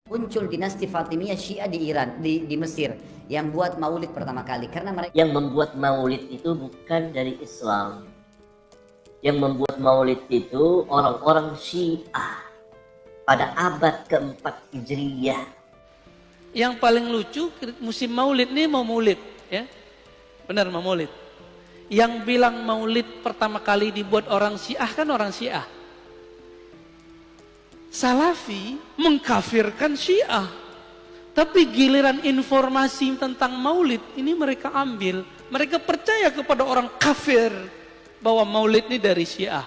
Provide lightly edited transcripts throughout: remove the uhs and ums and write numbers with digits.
Muncul dinasti Fatimiyah Syiah di Iran, di Mesir, yang buat maulid pertama kali karena mereka yang membuat maulid itu bukan dari Islam. Yang membuat maulid itu orang-orang Syiah pada abad keempat Hijriyah. Yang paling lucu musim maulid nih mau maulid, ya, benar mau maulid. Yang bilang maulid pertama kali dibuat orang Syiah kan orang Syiah. Salafi mengkafirkan Syiah. Tapi giliran informasi tentang maulid ini mereka ambil. Mereka percaya kepada orang kafir bahwa maulid ini dari Syiah.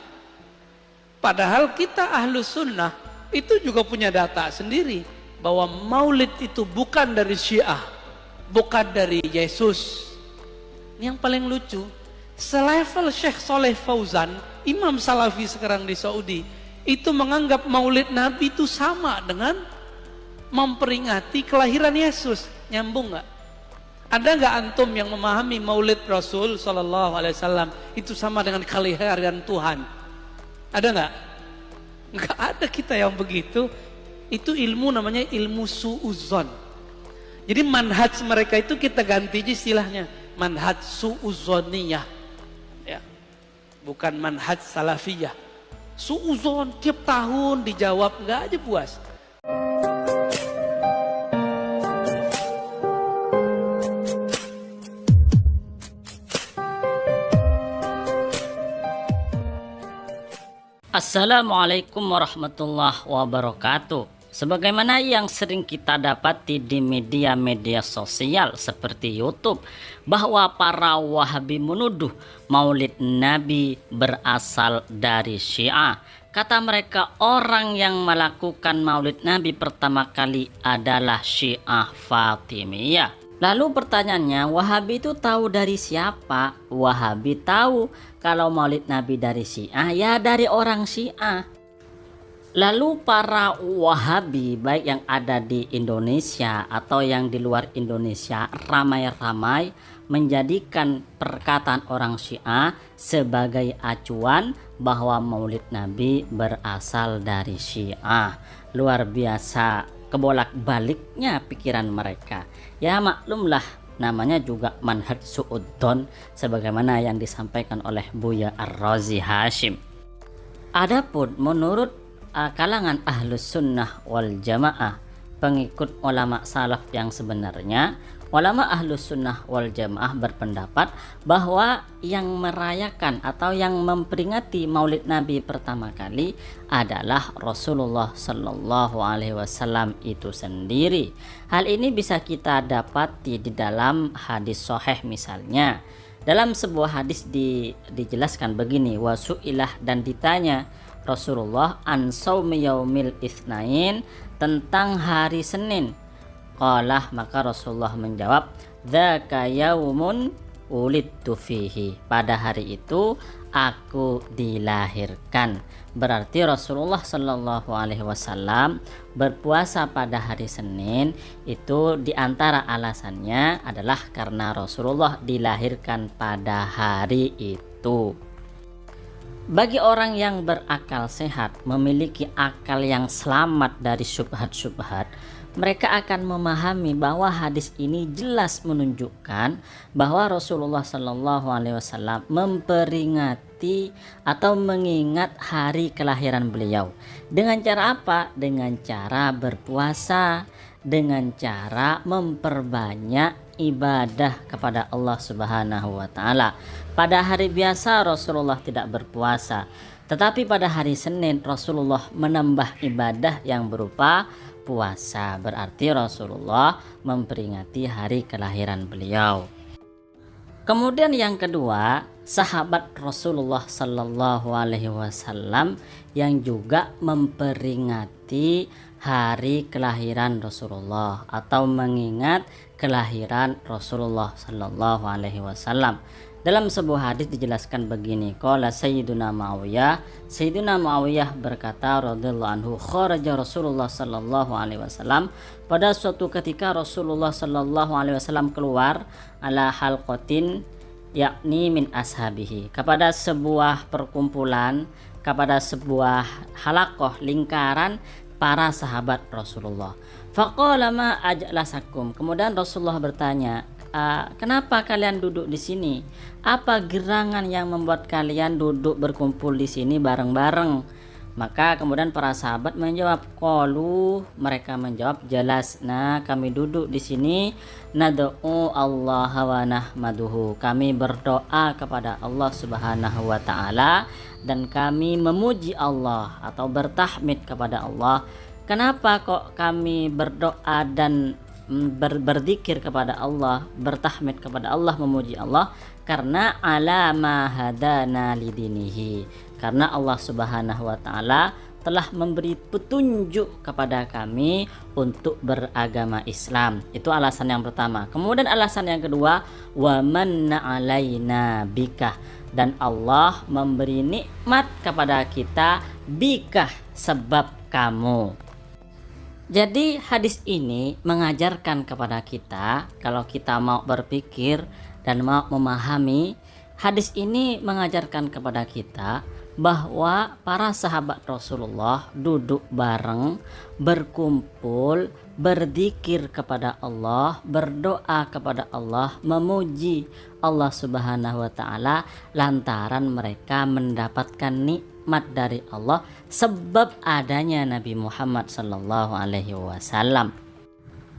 Padahal kita Ahlus Sunnah itu juga punya data sendiri bahwa maulid itu bukan dari Syiah, bukan dari Yesus. Ini yang paling lucu, selevel Syekh Soleh Fauzan, imam salafi sekarang di Saudi, itu menganggap maulid Nabi itu sama dengan memperingati kelahiran Yesus. Nyambung nggak? Ada nggak antum yang memahami maulid Rasul Sallallahu Alaihi Wasallam itu sama dengan kelahiran Tuhan? Ada nggak? Nggak ada kita yang begitu. Itu ilmu namanya ilmu su'uzon. Jadi manhaj mereka itu kita ganti istilahnya manhaj su'uzoniyah, ya, bukan manhaj salafiyah. Su'uzon tiap tahun dijawab nggak aja puas. Assalamualaikum warahmatullahi wabarakatuh. Sebagaimana yang sering kita dapati di media-media sosial seperti YouTube, bahwa para Wahabi menuduh maulid Nabi berasal dari Syiah. Kata mereka, orang yang melakukan maulid Nabi pertama kali adalah Syiah Fatimiyah. Lalu pertanyaannya, Wahabi itu tahu dari siapa? Wahabi tahu kalau maulid Nabi dari Syiah, ya dari orang Syiah. Lalu para Wahabi baik yang ada di Indonesia atau yang di luar Indonesia ramai-ramai menjadikan perkataan orang Syiah sebagai acuan bahwa maulid Nabi berasal dari Syiah. Luar biasa kebolak-baliknya pikiran mereka. Ya maklumlah, namanya juga manhaj su'udzon sebagaimana yang disampaikan oleh Buya Ar-Razi Hashim. Adapun menurut kalangan Ahlus Sunnah wal Jamaah, pengikut ulama salaf yang sebenarnya, ulama Ahlus Sunnah wal Jamaah berpendapat bahwa yang merayakan atau yang memperingati maulid Nabi pertama kali adalah Rasulullah Sallallahu Alaihi Wasallam itu sendiri. Hal ini bisa kita dapati di dalam hadis sahih. Misalnya dalam sebuah hadis dijelaskan begini, wasu'ilah, dan ditanya Rasulullah an saumi yaumil itsnain, tentang hari Senin. Qalah, maka Rasulullah menjawab, dzaka yaumun ulidtu fihi, pada hari itu aku dilahirkan. Berarti Rasulullah Shallallahu Alaihi Wasallam berpuasa pada hari Senin itu diantara alasannya adalah karena Rasulullah dilahirkan pada hari itu. Bagi orang yang berakal sehat, memiliki akal yang selamat dari syubhat-syubhat, mereka akan memahami bahwa hadis ini jelas menunjukkan bahwa Rasulullah Shallallahu Alaihi Wasallam memperingati atau mengingat hari kelahiran beliau. Dengan cara apa? Dengan cara berpuasa, dengan cara memperbanyak ibadah kepada Allah Subhanahu wa Ta'ala. Pada hari biasa Rasulullah tidak berpuasa, tetapi pada hari Senin Rasulullah menambah ibadah yang berupa puasa. Berarti Rasulullah memperingati hari kelahiran beliau. Kemudian yang kedua, sahabat Rasulullah Sallallahu Alaihi Wasallam yang juga memperingati hari kelahiran Rasulullah atau mengingat kelahiran Rasulullah Sallallahu Alaihi Wasallam. Dalam sebuah hadis dijelaskan begini, qala Sayyiduna Muawiyah, Sayyiduna Muawiyah berkata radhiyallahu anhu, kharaja Rasulullah Sallallahu Alaihi Wasallam, pada suatu ketika Rasulullah Sallallahu Alaihi Wasallam keluar ala halqatin, yakni min ashabihi, kepada sebuah perkumpulan, kepada sebuah halaqah, lingkaran para sahabat Rasulullah. Faqala ma ajlasakum. Kemudian Rasulullah bertanya, kenapa kalian duduk di sini? Apa gerangan yang membuat kalian duduk berkumpul di sini bareng-bareng? Maka kemudian para sahabat menjawab, qalu, mereka menjawab, jelasna, kami duduk di sini nad'u Allah wa nahmaduhu, kami berdoa kepada Allah Subhanahu wa taala dan kami memuji Allah atau bertahmid kepada Allah. Kenapa kok kami berdoa dan berzikir kepada Allah, bertahmid kepada Allah, memuji Allah? Karena ala ma hadana lidinihi, karena Allah Subhanahu wa taala telah memberi petunjuk kepada kami untuk beragama Islam. Itu alasan yang pertama. Kemudian alasan yang kedua, wa manna alaina bika, dan Allah memberi nikmat kepada kita bika, sebab kamu. Jadi hadis ini mengajarkan kepada kita, kalau kita mau berpikir dan mau memahami, hadis ini mengajarkan kepada kita bahwa para sahabat Rasulullah duduk bareng, berkumpul, berzikir kepada Allah, berdoa kepada Allah, memuji Allah Subhanahu wa taala lantaran mereka mendapatkan nikmat dari Allah sebab adanya Nabi Muhammad sallallahu alaihi wasallam.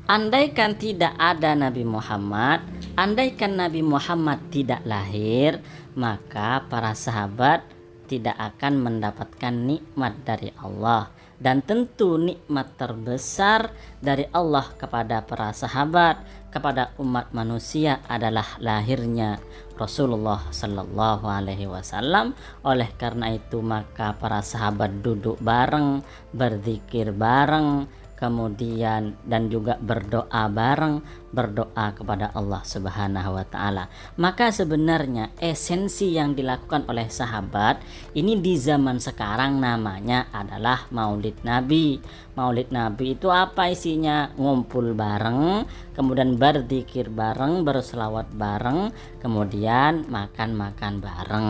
Andaikan tidak ada Nabi Muhammad, andaikan Nabi Muhammad tidak lahir, maka para sahabat tidak akan mendapatkan nikmat dari Allah. Dan tentu nikmat terbesar dari Allah kepada para sahabat, kepada umat manusia adalah lahirnya Rasulullah sallallahu alaihi wasallam. Oleh karena itu maka para sahabat duduk bareng, berzikir bareng, kemudian dan juga berdoa bareng, berdoa kepada Allah Subhanahu wa taala. Maka sebenarnya esensi yang dilakukan oleh sahabat ini di zaman sekarang namanya adalah Maulid Nabi. Maulid Nabi itu apa isinya? Ngumpul bareng, kemudian berzikir bareng, berselawat bareng, kemudian makan-makan bareng.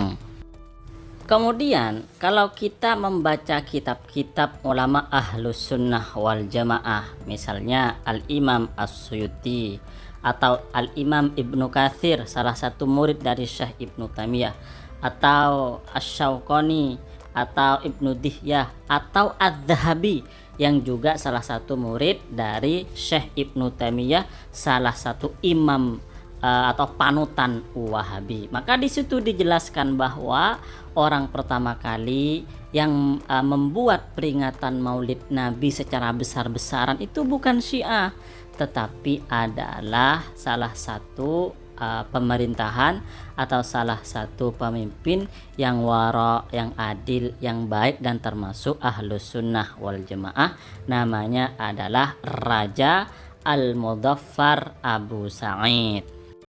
Kemudian kalau kita membaca kitab-kitab ulama ahlus sunnah wal jamaah, misalnya Al-Imam As-Suyuti atau Al-Imam Ibnu Katsir, salah satu murid dari Syekh Ibnu Taimiyah, atau Asy-Syaukani atau Ibnu Dihyah atau Az-Zahabi yang juga salah satu murid dari Syekh Ibnu Taimiyah, salah satu imam atau panutan Wahabi. Maka di situ dijelaskan bahwa orang pertama kali yang membuat peringatan Maulid Nabi secara besar-besaran itu bukan Syiah, tetapi adalah salah satu pemerintahan atau salah satu pemimpin yang wara, yang adil, yang baik dan termasuk Ahlus Sunnah wal Jamaah. Namanya adalah Raja Al-Mudhaffar Abu Sa'id.